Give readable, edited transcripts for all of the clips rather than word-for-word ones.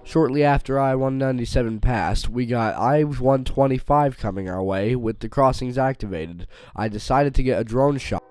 Shortly after I-197 passed, we got I-125 coming our way with the crossings activated. I decided to get a drone shot.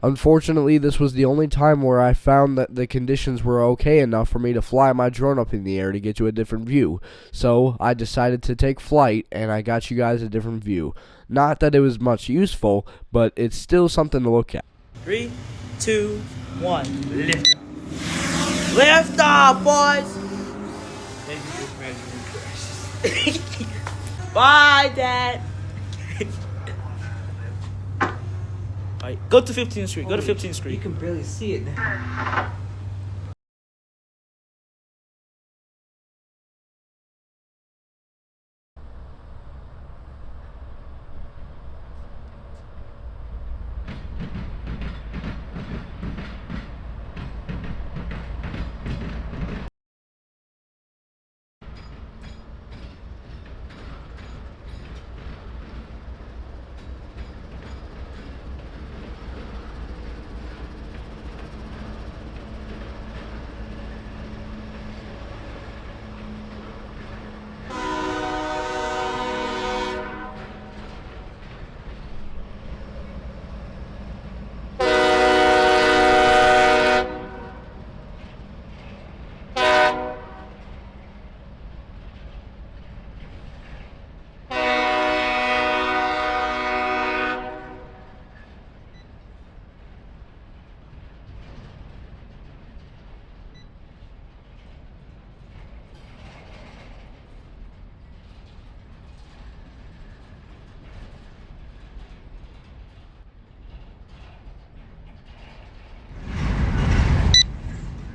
Unfortunately, this was the only time where I found that the conditions were okay enough for me to fly my drone up in the air to get you a different view. So I decided to take flight, and I got you guys a different view. Not that it was much useful, but it's still something to look at. 3, 2, 1, lift off. Lift off, boys! Bye, Dad! Alright, go to 15th Street. Go to 15th Street. You can barely see it now.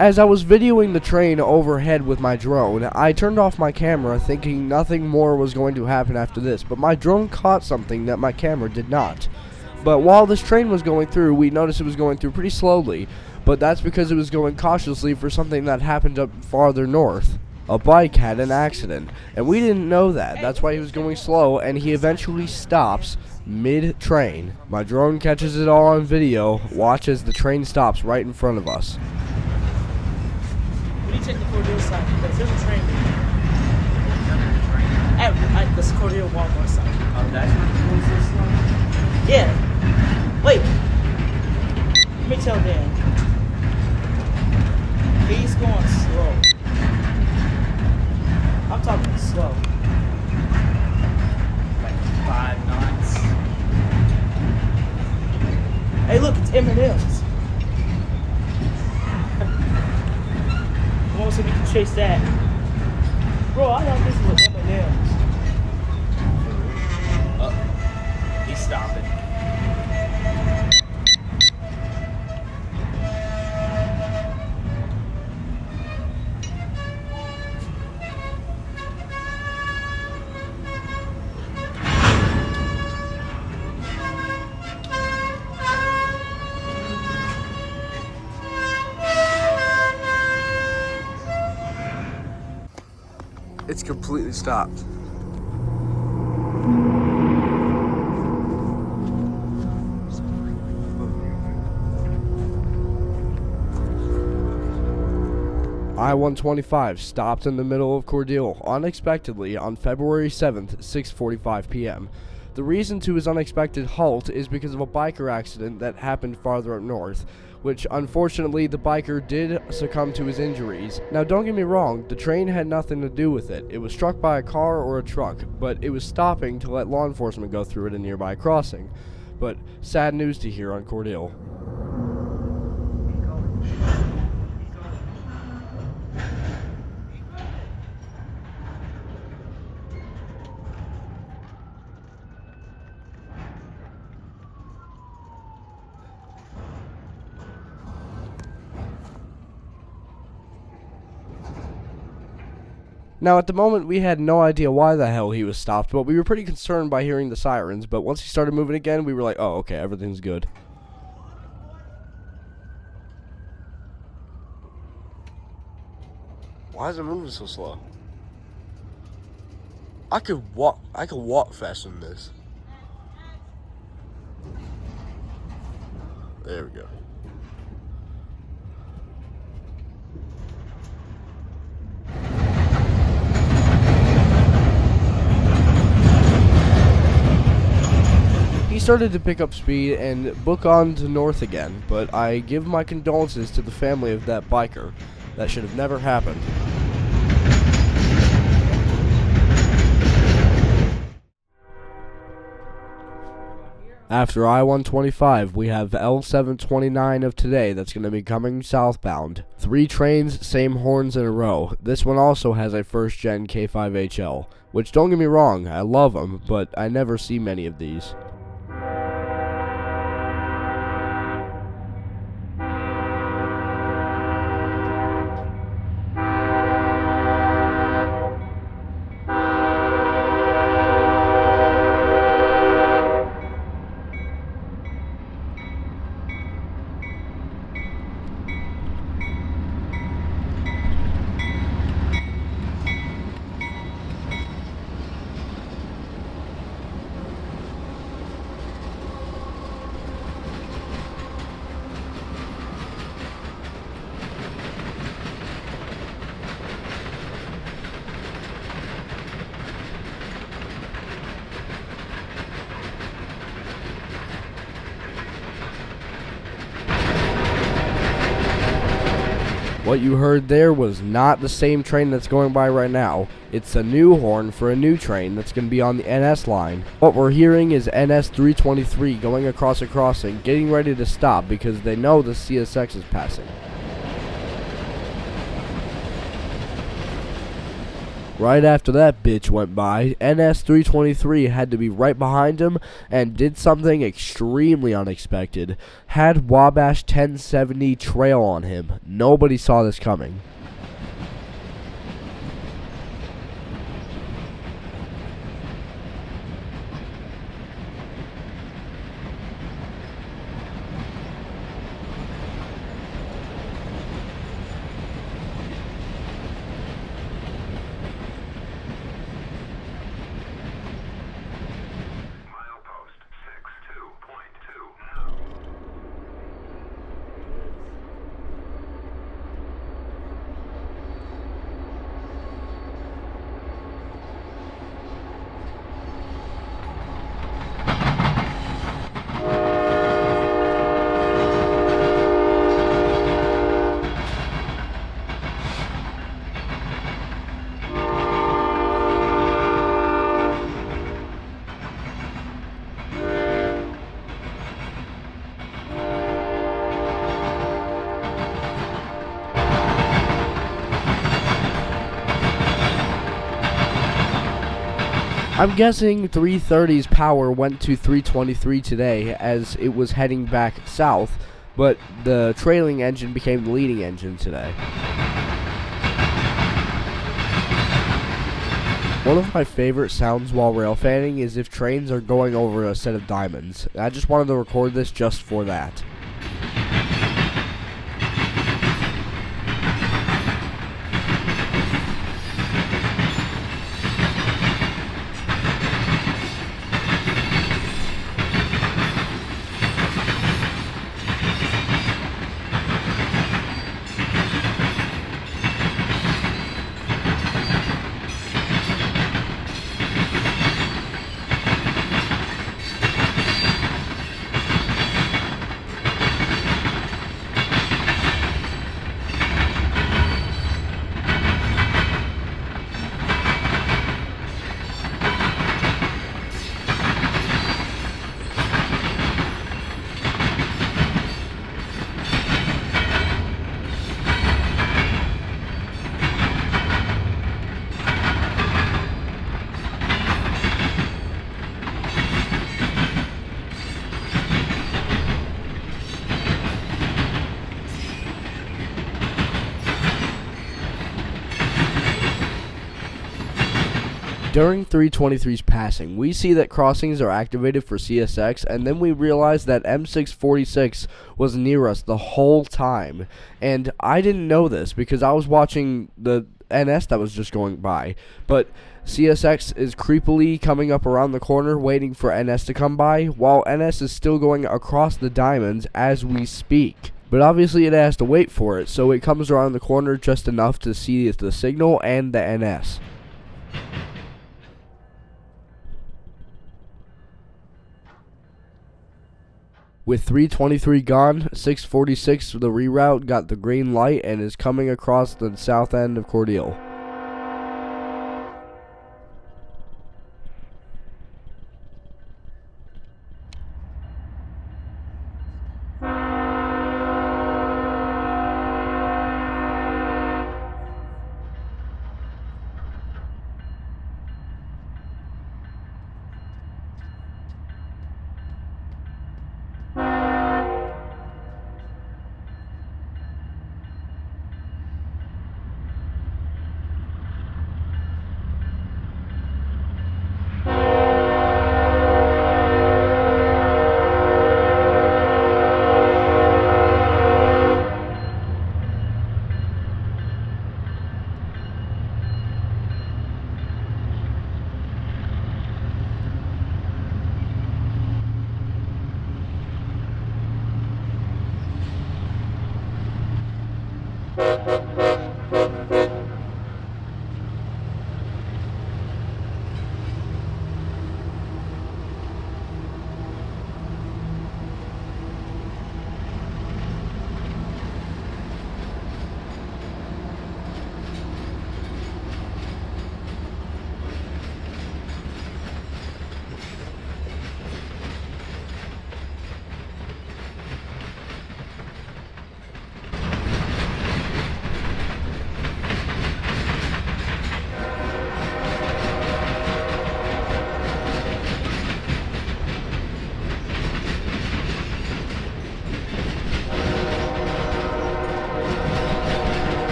As I was videoing the train overhead with my drone, I turned off my camera thinking nothing more was going to happen after this, but my drone caught something that my camera did not. But while this train was going through, we noticed it was going through pretty slowly, but that's because it was going cautiously for something that happened up farther north. A bike had an accident, and we didn't know that. That's why he was going slow, and he eventually stops mid-train. My drone catches it all on video. Watch as the train stops right in front of us. We need to check the Cordele side because there's a train at the Cordele Walmart side. Oh, that's not the closest one? Yeah. Wait. Let me tell Dan. He's going slow. I'm talking slow. Like 5 knots. Hey, look, it's M&M's. Come on, so we can chase that. Bro, I thought this was M&M's. He's stopping. It's completely stopped. I-125 stopped in the middle of Cordele unexpectedly on February 7th, 6:45 p.m. The reason to his unexpected halt is because of a biker accident that happened farther up north, which unfortunately the biker did succumb to his injuries. Now don't get me wrong, the train had nothing to do with it. It was struck by a car or a truck, but it was stopping to let law enforcement go through at a nearby crossing. But sad news to hear on Cordele. Now, at the moment, we had no idea why the hell he was stopped, but we were pretty concerned by hearing the sirens. But once he started moving again, we were like, oh, okay, everything's good. Why is it moving so slow? I could walk faster than this. There we go. He started to pick up speed and book on to north again, but I give my condolences to the family of that biker. That should have never happened. After I-125, we have L729 of today that's going to be coming southbound. 3 trains, same horns in a row. This one also has a first-gen K5HL, which, don't get me wrong, I love them, but I never see many of these. What you heard there was not the same train that's going by right now. It's a new horn for a new train that's going to be on the NS line. What we're hearing is NS 323 going across a crossing, getting ready to stop because they know the CSX is passing. Right after that bitch went by, NS 323 had to be right behind him and did something extremely unexpected. Had Wabash 1070 trail on him. Nobody saw this coming. I'm guessing 330's power went to 323 today as it was heading back south, but the trailing engine became the leading engine today. One of my favorite sounds while rail fanning is if trains are going over a set of diamonds. I just wanted to record this just for that. During 323's passing, we see that crossings are activated for CSX, and then we realize that M646 was near us the whole time. And I didn't know this because I was watching the NS that was just going by. But CSX is creepily coming up around the corner waiting for NS to come by, while NS is still going across the diamonds as we speak. But obviously it has to wait for it, so it comes around the corner just enough to see the signal and the NS. With 323 gone, 646 the reroute got the green light and is coming across the south end of Cordele.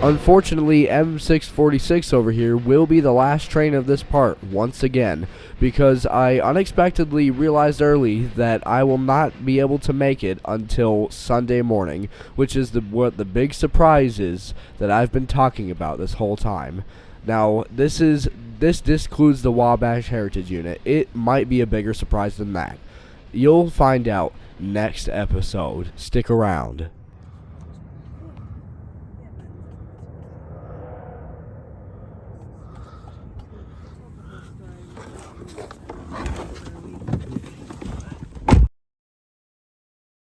Unfortunately, M646 over here will be the last train of this part once again, because I unexpectedly realized early that I will not be able to make it until Sunday morning, which is what the big surprise is that I've been talking about this whole time. Now, this discludes the Wabash Heritage Unit. It might be a bigger surprise than that. You'll find out next episode. Stick around.